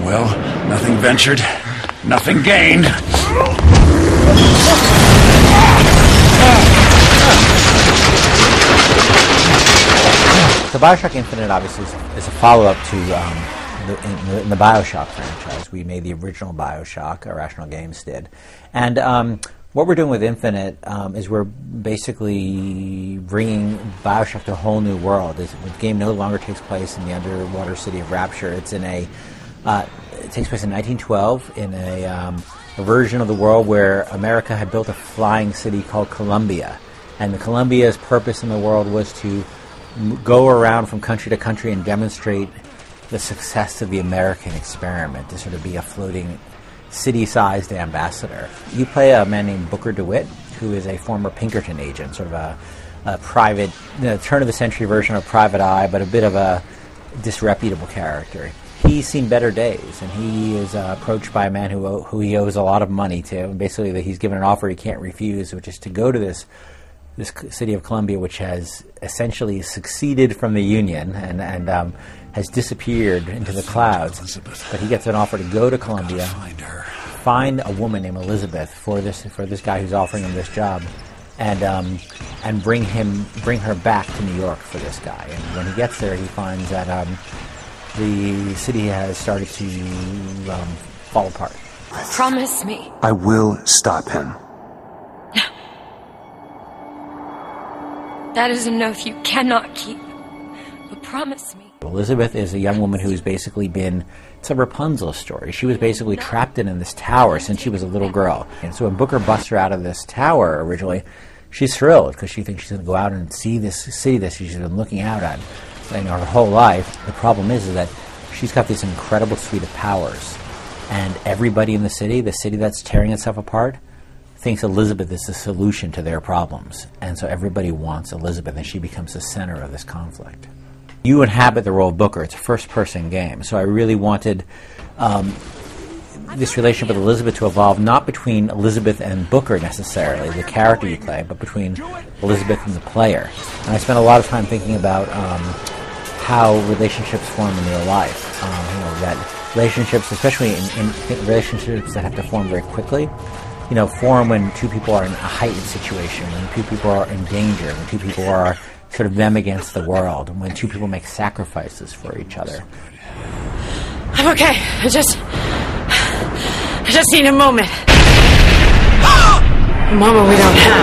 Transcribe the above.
Well, nothing ventured, nothing gained. So Bioshock Infinite obviously is a follow-up to in the Bioshock franchise. We made the original Bioshock, Irrational Games did. And what we're doing with Infinite is we're basically bringing Bioshock to a whole new world. The game no longer takes place in the underwater city of Rapture. It's in it takes place in 1912 in a version of the world where America had built a flying city called Columbia. And the Columbia's purpose in the world was to go around from country to country and demonstrate the success of the American experiment, to sort of be a floating city-sized ambassador. You play a man named Booker DeWitt, who is a former Pinkerton agent, sort of a private, turn-of-the-century version of Private Eye, but a bit of a disreputable character. He's seen better days, and he is approached by a man who he owes a lot of money to, and basically that he's given an offer he can't refuse, which is to go to this city of Columbia, which has essentially seceded from the Union and has disappeared into the clouds. But he gets an offer to go to Columbia, find a woman named Elizabeth for this guy who's offering him this job, and bring her back to New York for this guy. And when he gets there, he finds that the city has started to fall apart. Promise me. I will stop him. That is an oath you cannot keep. But promise me. Elizabeth is a young woman who's basically it's a Rapunzel story. She was basically trapped in this tower since she was a little girl. And so when Booker busts her out of this tower originally, she's thrilled because she thinks she's going to go out and see this city that she's been looking out at her whole life. The problem is that she's got this incredible suite of powers. And everybody in the city that's tearing itself apart, thinks Elizabeth is the solution to their problems. And so everybody wants Elizabeth, and she becomes the center of this conflict. You inhabit the role of Booker. It's a first-person game. So I really wanted this relationship with Elizabeth to evolve, not between Elizabeth and Booker necessarily, the character you play, but between Elizabeth and the player. And I spent a lot of time thinking about how relationships form in real life. That relationships, especially in relationships that have to form very quickly, form when two people are in a heightened situation, when two people are in danger, when two people are sort of them against the world, and when two people make sacrifices for each other. I'm okay. I just need a moment. A moment we don't have.